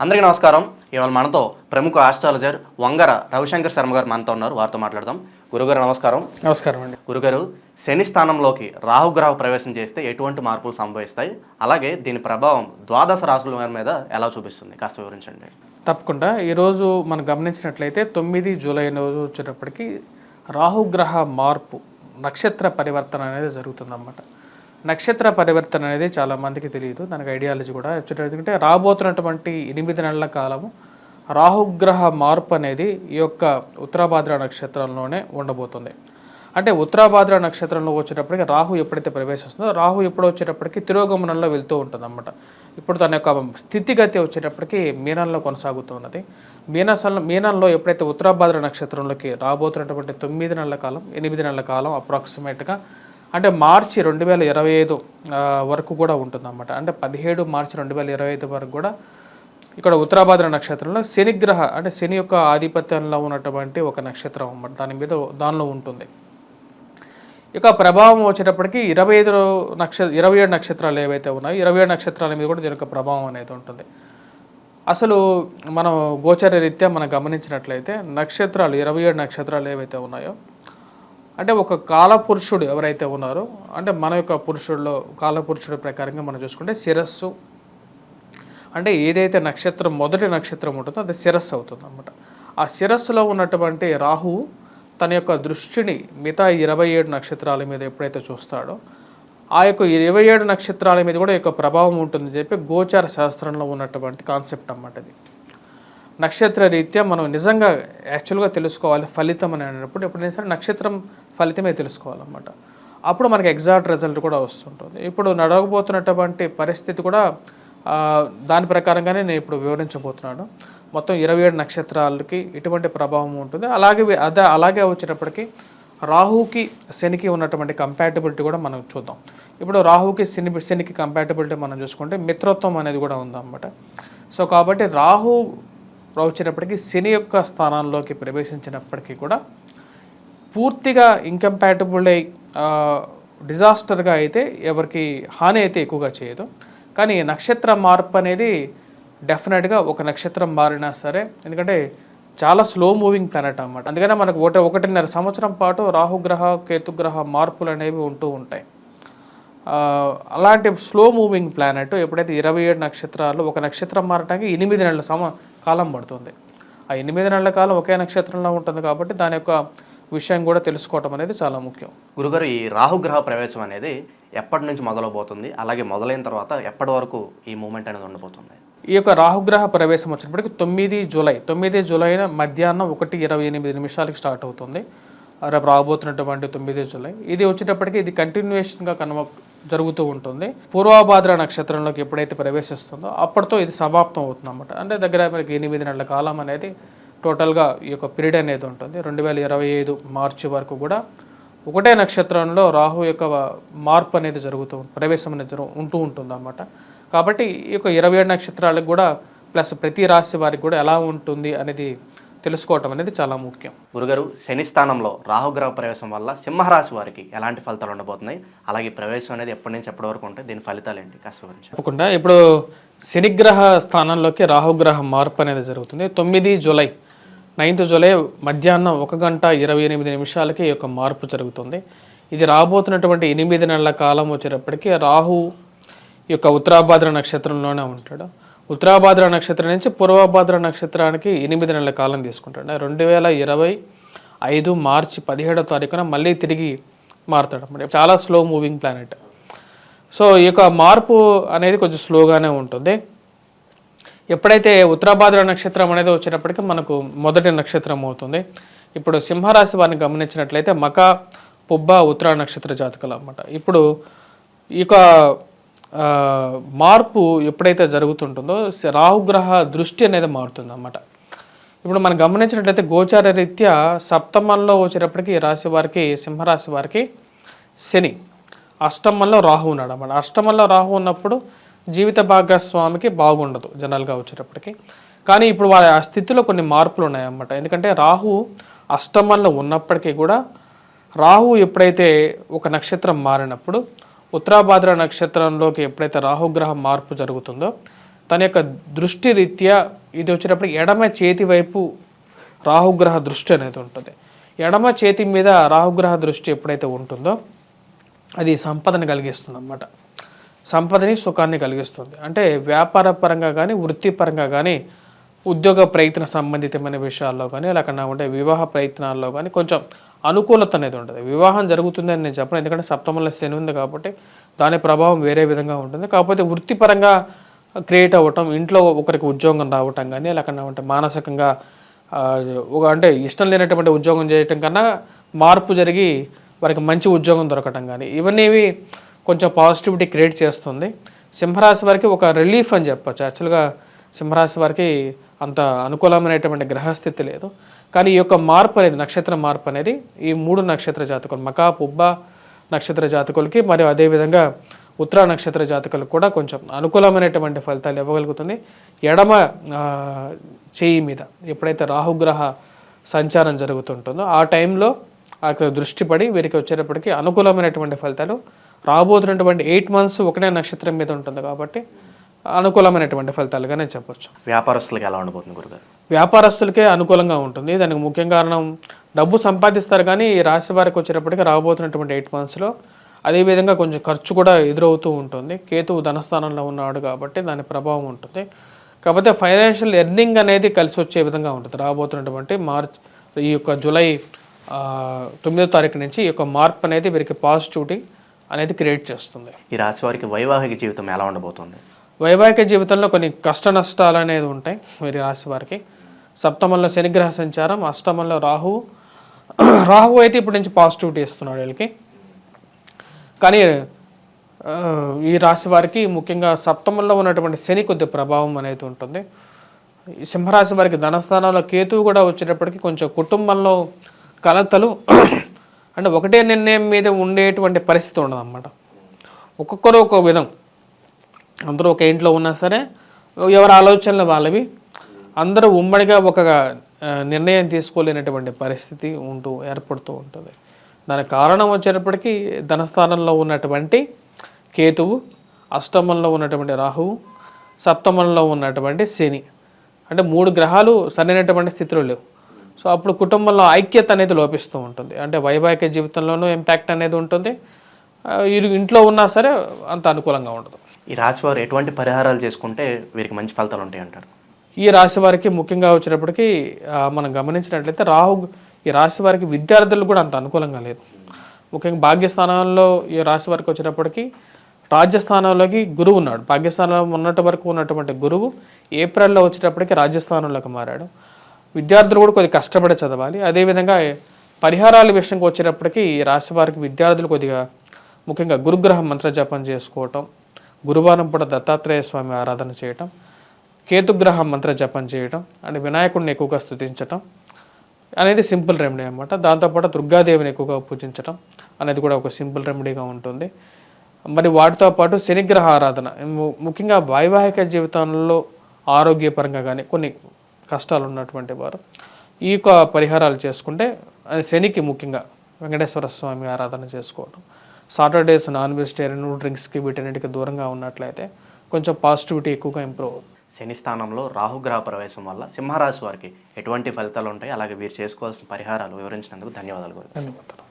అందరికీ నమస్కారం. ఇవాళ మనతో ప్రముఖ ఆస్ట్రాలజర్ వంగర రవిశంకర్ శర్మ గారు మనతో ఉన్నారు. వారితో మాట్లాడదాం. గురుగారు నమస్కారం. నమస్కారం అండి. గురుగారు, శని స్థానంలోకి రాహుగ్రహ ప్రవేశం చేస్తే ఎటువంటి మార్పులు సంభవిస్తాయి, అలాగే దీని ప్రభావం ద్వాదశ రాశుల మీద ఎలా చూపిస్తుంది, కాస్త వివరించండి. తప్పకుండా. ఈరోజు మనం గమనించినట్లయితే 9 జూలై రోజు వచ్చేటప్పటికి రాహుగ్రహ మార్పు, నక్షత్ర పరివర్తన అనేది జరుగుతుందన్నమాట. నక్షత్ర పరివర్తన అనేది చాలామందికి తెలియదు, దానికి ఐడియాలజీ కూడా వచ్చేటంటే రాబోతున్నటువంటి 8 నెలల కాలము రాహుగ్రహ మార్పు అనేది ఈ యొక్క ఉత్తరాభాద్ర నక్షత్రంలోనే ఉండబోతుంది. అంటే ఉత్తరాభాద్ర నక్షత్రంలో వచ్చేటప్పటికి రాహు ఎప్పుడైతే ప్రవేశిస్తుందో, రాహు ఎప్పుడు వచ్చేటప్పటికి తిరోగమనంలో వెళ్తూ ఉంటుంది అన్నమాట. ఇప్పుడు తన యొక్క స్థితిగతి వచ్చేటప్పటికి మీనంలో కొనసాగుతున్నది. మీనంలో ఎప్పుడైతే ఉత్తరాభాద్ర నక్షత్రంలోకి రాబోతున్నటువంటి 9 నెలల కాలం, 8 నెలల కాలం అప్రాక్సిమేట్గా అంటే మార్చి 2025 వరకు కూడా ఉంటుందన్నమాట. అంటే 17 మార్చి 2025 వరకు కూడా ఇక్కడ ఉత్తరాభాద్ర నక్షత్రంలో శనిగ్రహ అంటే శని యొక్క ఆధిపత్యంలో ఉన్నటువంటి ఒక నక్షత్రం అన్నమాట. దానిలో ఉంటుంది. ఇక ప్రభావం వచ్చేటప్పటికి 27 నక్షత్రాలు ఏవైతే ఉన్నాయో 27 నక్షత్రాల మీద కూడా దీని యొక్క ప్రభావం అనేది ఉంటుంది. అసలు మనం గోచర రీత్యా మనం గమనించినట్లయితే నక్షత్రాలు 27 నక్షత్రాలు ఏవైతే ఉన్నాయో, అంటే ఒక కాలపురుషుడు ఎవరైతే ఉన్నారో, అంటే మన యొక్క పురుషుల్లో కాలపురుషుడి ప్రకారంగా మనం చూసుకుంటే శిరస్సు, అంటే ఏదైతే నక్షత్రం మొదటి నక్షత్రం ఉంటుందో అది శిరస్సు అవుతుంది అన్నమాట. ఆ శిరస్సులో ఉన్నటువంటి రాహువు తన యొక్క దృష్టిని మిగతా 27 నక్షత్రాల మీద ఎప్పుడైతే చూస్తాడో, ఆ యొక్క 27 నక్షత్రాల మీద కూడా యొక్క ప్రభావం ఉంటుందని చెప్పి గోచార శాస్త్రంలో ఉన్నటువంటి కాన్సెప్ట్ అన్నమాట. ఇది నక్షత్ర రీత్యా మనం నిజంగా యాక్చువల్గా తెలుసుకోవాలి ఫలితం అని అన్నప్పుడు ఎప్పుడైనా సరే నక్షత్రం ఫలితమే తెలుసుకోవాలన్నమాట. అప్పుడు మనకి ఎగ్జాక్ట్ రిజల్ట్ కూడా వస్తుంటుంది. ఇప్పుడు నడవబోతున్నటువంటి పరిస్థితి కూడా దాని ప్రకారంగానే నేను ఇప్పుడు వివరించబోతున్నాను. మొత్తం 27 నక్షత్రాలకి ఎటువంటి ప్రభావం ఉంటుంది, అలాగే వచ్చేటప్పటికి రాహుకి శనికి ఉన్నటువంటి కంపాటబిలిటీ కూడా మనం చూద్దాం. ఇప్పుడు రాహుకి శనికి కంపాటబిలిటీ మనం చూసుకుంటే మిత్రత్వం అనేది కూడా ఉందన్నమాట. సో కాబట్టి రాహు వచ్చేటప్పటికి శని యొక్క స్థానాల్లోకి ప్రవేశించినప్పటికీ కూడా పూర్తిగా ఇంకంపాటబుల్ అయి డిజాస్టర్గా అయితే ఎవరికి హాని అయితే ఎక్కువగా చేయదు. కానీ నక్షత్ర మార్పు అనేది డెఫినెట్గా ఒక నక్షత్రం మారినా సరే, ఎందుకంటే చాలా స్లో మూవింగ్ ప్లానెట్ అన్నమాట. అందుకనే మనకు 1.5 సంవత్సరం పాటు రాహుగ్రహ కేతుగ్రహ మార్పులు అనేవి ఉంటూ ఉంటాయి. అలాంటి స్లో మూవింగ్ ప్లానెట్ ఎప్పుడైతే 27 నక్షత్రాలు ఒక నక్షత్రం మారటానికి 8 నెలల కాలం పడుతుంది. ఆ 8 నెలల కాలం ఒకే నక్షత్రంలో ఉంటుంది కాబట్టి దాని యొక్క విషయం కూడా తెలుసుకోవటం అనేది చాలా ముఖ్యం. గురుగారు, ఈ రాహుగ్రహ ప్రవేశం అనేది ఎప్పటి నుంచి మొదలవబోతుంది, అలాగే మొదలైన తర్వాత ఎప్పటి వరకు ఈ మూమెంట్ అనేది ఉండబోతుంది? ఈ యొక్క రాహుగ్రహ ప్రవేశం వచ్చినప్పటికి 9 జూలై మధ్యాహ్నం 1:28 స్టార్ట్ అవుతుంది. రేపు రాబోతున్నటువంటి 9 జూలై ఇది వచ్చేటప్పటికి ఇది కంటిన్యూషన్గా జరుగుతూ ఉంటుంది. పూర్వభాద్ర నక్షత్రంలోకి ఎప్పుడైతే ప్రవేశిస్తుందో అప్పటితో ఇది సమాప్తం అవుతుంది అన్నమాట. అంటే దగ్గర మనకి 8 నెలల కాలం అనేది టోటల్గా ఈ యొక్క పీరియడ్ అనేది ఉంటుంది. 2025 మార్చి వరకు కూడా ఒకటే నక్షత్రంలో రాహు యొక్క మార్పు అనేది ప్రవేశం అనేది ఉంటూ ఉంటుంది అన్నమాట. కాబట్టి ఈ యొక్క 27 నక్షత్రాలకు కూడా ప్లస్ ప్రతి రాశి వారికి కూడా ఎలా ఉంటుంది అనేది తెలుసుకోవటం అనేది చాలా ముఖ్యం. గురుగారు, శని స్థానంలో రాహుగ్రహ ప్రవేశం వల్ల సింహరాశి వారికి ఎలాంటి ఫలితాలు ఉండబోతున్నాయి, అలాగే ప్రవేశం అనేది ఎప్పటి నుంచి ఎప్పటి వరకు ఉంటే దీని ఫలితాలు ఏంటి, కాస్త వివరించండి. తప్పకుండా. ఇప్పుడు శనిగ్రహ స్థానంలోకి రాహుగ్రహ మార్పు అనేది జరుగుతుంది. 9 జూలై 9th జూలై మధ్యాహ్నం 1:28 ఈ యొక్క మార్పు జరుగుతుంది. ఇది రాబోతున్నటువంటి 8 నెలల కాలం వచ్చేటప్పటికి రాహు ఈ యొక్క ఉత్తరాభాద్ర నక్షత్రంలోనే ఉంటాడు. ఉత్తరాభాద్ర నక్షత్రం నుంచి పూర్వభాద్ర నక్షత్రానికి 8 నెలల కాలం తీసుకుంటాడు. 2025 మార్చి 17వ తారీఖున మళ్ళీ తిరిగి మారుతాడు అన్నమాట. చాలా స్లో మూవింగ్ ప్లానెట్. సో ఈ యొక్క మార్పు అనేది కొంచెం స్లోగానే ఉంటుంది. ఎప్పుడైతే ఉత్తరాభాద్ర నక్షత్రం అనేది వచ్చేటప్పటికి మనకు మొదటి నక్షత్రం అవుతుంది. ఇప్పుడు సింహరాశి వారిని గమనించినట్లయితే మక, పుబ్బ, ఉత్తర నక్షత్ర జాతకాలు అన్నమాట. ఇప్పుడు ఈ యొక్క మార్పు ఎప్పుడైతే జరుగుతుంటుందో రాహుగ్రహ దృష్టి అనేది మారుతుంది అన్నమాట. ఇప్పుడు మనం గమనించినట్లయితే గోచార రీత్యా సప్తమంలో వచ్చేటప్పటికి రాశి వారికి, సింహరాశి వారికి శని, అష్టమంలో రాహు ఉన్నాడు అన్నమాట. అష్టమంలో రాహు ఉన్నప్పుడు జీవిత భాగస్వామికి బాగుండదు జనరల్గా వచ్చేటప్పటికి. కానీ ఇప్పుడు వాళ్ళ ఆ స్థితిలో కొన్ని మార్పులు ఉన్నాయన్నమాట. ఎందుకంటే రాహు అష్టమంలో ఉన్నప్పటికీ కూడా రాహు ఎప్పుడైతే ఒక నక్షత్రం మారినప్పుడు ఉత్తరాభాద్ర నక్షత్రంలోకి ఎప్పుడైతే రాహుగ్రహ మార్పు జరుగుతుందో తన యొక్క దృష్టి రీత్యా ఇది వచ్చేటప్పటికి ఎడమ చేతి వైపు రాహుగ్రహ దృష్టి అనేది ఉంటుంది. ఎడమ చేతి మీద రాహుగ్రహ దృష్టి ఎప్పుడైతే ఉంటుందో అది సంపదను కలిగిస్తుంది అన్నమాట. సంపదని సుఖాన్ని కలిగిస్తుంది. అంటే వ్యాపార పరంగా కానీ వృత్తిపరంగా కానీ ఉద్యోగ ప్రయత్న సంబంధితమైన విషయాల్లో కానీ లేకుండా ఉంటే వివాహ ప్రయత్నాల్లో కానీ కొంచెం అనుకూలత అనేది ఉంటుంది. వివాహం జరుగుతుందని నేను చెప్పను, ఎందుకంటే సప్తమంలో శని ఉంది కాబట్టి దాని ప్రభావం వేరే విధంగా ఉంటుంది. కాకపోతే వృత్తిపరంగా క్రియేట్ అవ్వటం, ఇంట్లో ఒకరికి ఉద్యోగం రావటం కానీ లేకుండా ఉంటే మానసికంగా అంటే ఇష్టం లేనటువంటి ఉద్యోగం చేయటం కన్నా మార్పు జరిగి వారికి మంచి ఉద్యోగం దొరకటం కానీ ఇవన్నీ కొంచెం పాజిటివిటీ క్రియేట్ చేస్తుంది. సింహరాశి వారికి ఒక రిలీఫ్ అని చెప్పచ్చు. యాక్చువల్గా సింహరాశి వారికి అంత అనుకూలమైనటువంటి గ్రహస్థితి లేదు. కానీ ఈ యొక్క మార్పు అనేది, నక్షత్ర మార్పు అనేది ఈ 3 నక్షత్ర జాతకులు మకా పుబ్బ నక్షత్ర జాతకులకి మరియు అదేవిధంగా ఉత్తర నక్షత్ర జాతకులకు కూడా కొంచెం అనుకూలమైనటువంటి ఫలితాలు ఇవ్వగలుగుతుంది. ఎడమ చేయి మీద ఎప్పుడైతే రాహుగ్రహ సంచారం జరుగుతుంటుందో ఆ టైంలో అక్కడ దృష్టి పడి వీరికి వచ్చేటప్పటికి అనుకూలమైనటువంటి ఫలితాలు రాబోతున్నటువంటి 8 months ఒకటే నక్షత్రం మీద ఉంటుంది కాబట్టి అనుకూలమైనటువంటి ఫలితాలుగా నేను చెప్పొచ్చు. వ్యాపారస్తులకి ఎలా ఉండబోతుంది గురుగారు? వ్యాపారస్తులకే అనుకూలంగా ఉంటుంది. దానికి ముఖ్య కారణం డబ్బు సంపాదిస్తారు, కానీ ఈ రాశి వారికి వచ్చేటప్పటికి రాబోతున్నటువంటి 8 monthsలో అదేవిధంగా కొంచెం ఖర్చు కూడా ఎదురవుతూ ఉంటుంది. కేతువు ధనస్థానంలో ఉన్నాడు కాబట్టి దాని ప్రభావం ఉంటుంది. కాకపోతే ఫైనాన్షియల్ ఎర్నింగ్ అనేది కలిసి వచ్చే విధంగా ఉంటుంది. రాబోతున్నటువంటి ఈ యొక్క జూలై 9వ తారీఖు నుంచి ఈ యొక్క మార్పు అనేది వీరికి పాజిటివిటీ అనేది క్రియేట్ చేస్తుంది. ఈ రాశి వారికి వైవాహిక జీవితం ఎలా ఉండబోతుంది? వైవాహిక జీవితంలో కొన్ని కష్ట నష్టాలు అనేది ఉంటాయి వీరి రాశి వారికి. సప్తమంలో శనిగ్రహ సంచారం, అష్టమంలో రాహు అయితే ఇప్పటి నుంచి పాజిటివిటీ ఇస్తున్నాడు వీళ్ళకి. కానీ ఈ రాశి వారికి ముఖ్యంగా సప్తమంలో ఉన్నటువంటి శని కొద్ది ప్రభావం అనేది ఉంటుంది. సింహరాశి వారికి ధనస్థానంలో కేతువు కూడా వచ్చేటప్పటికి కొంచెం కుటుంబంలో కలతలు అంటే ఒకటే నిర్ణయం మీద ఉండేటువంటి పరిస్థితి ఉండదు అన్నమాట. ఒక్కొక్కరు ఒక్కో విధం, అందరూ ఒక ఇంట్లో ఉన్నా సరే ఎవరి ఆలోచనలు వాళ్ళవి, అందరూ ఉమ్మడిగా ఒక నిర్ణయం తీసుకోలేనటువంటి పరిస్థితి ఏర్పడుతూ ఉంటుంది. దానికి కారణం వచ్చేటప్పటికి ధనస్థానంలో ఉన్నటువంటి కేతువు, అష్టమంలో ఉన్నటువంటి రాహువు, సప్తమంలో ఉన్నటువంటి శని, అంటే 3 గ్రహాలు సరైనటువంటి స్థితిలో లేవు. సో అప్పుడు కుటుంబంలో ఐక్యత అనేది లోపిస్తూ ఉంటుంది. అంటే వైవాహిక జీవితంలోనూ ఇంపాక్ట్ అనేది ఉంటుంది. ఇంట్లో ఉన్నా సరే అంత అనుకూలంగా ఉండదు. ఈ రాశి వారు ఎటువంటి పరిహారాలు చేసుకుంటే వీరికి మంచి ఫలితాలు ఉంటాయి అంటారు? ఈ రాశి వారికి ముఖ్యంగా వచ్చేటప్పటికి మనం గమనించినట్లయితే ఈ రాశి వారికి విద్యార్థులు కూడా అంత అనుకూలంగా లేదు. ముఖ్యంగా భాగ్యస్థానంలో ఈ రాశి వారికి వచ్చేటప్పటికి రాజ్యస్థానంలోకి గురువు ఉన్నాడు. భాగ్యస్థానంలో ఉన్నటి వరకు ఉన్నటువంటి గురువు ఏప్రిల్లో వచ్చేటప్పటికి రాజ్యస్థానంలోకి మారాడు. విద్యార్థులు కూడా కొద్దిగా కష్టపడి చదవాలి. అదేవిధంగా పరిహారాల విషయంకి వచ్చేటప్పటికి ఈ రాశి వారికి విద్యార్థులు కొద్దిగా ముఖ్యంగా గురుగ్రహ మంత్ర జపం చేసుకోవటం, గురువారం పూట దత్తాత్రేయ స్వామి ఆరాధన చేయటం, కేతుగ్రహ మంత్ర జపం చేయటం అంటే వినాయకుడిని ఎక్కువగా స్తుతించటం అనేది సింపుల్ రెమెడీ అన్నమాట. దాంతోపాటు దుర్గాదేవిని ఎక్కువగా పూజించటం అనేది కూడా ఒక సింపుల్ రెమెడీగా ఉంటుంది. మరి వాటితో పాటు శనిగ్రహ ఆరాధన, ముఖ్యంగా వైవాహిక జీవితంలో ఆరోగ్యపరంగా కానీ కొన్ని కష్టాలు ఉన్నటువంటి వారు ఈ యొక్క పరిహారాలు చేసుకుంటే శనికి ముఖ్యంగా వెంకటేశ్వర స్వామి ఆరాధన చేసుకోవడం, సాటర్డేస్ నాన్ వెజిటేరియన్ డ్రింక్స్కి వీటన్నిటికి దూరంగా ఉన్నట్లయితే కొంచెం పాజిటివిటీ ఎక్కువగా ఇంప్రూవ్ అవుతుంది. శని స్థానంలో రాహుగ్రహ ప్రవేశం వల్ల సింహరాశి వారికి ఎటువంటి ఫలితాలు ఉంటాయి, అలాగే వీరు చేసుకోవాల్సిన పరిహారాలు వివరించినందుకు ధన్యవాదాలు. ధన్యవాదాలు.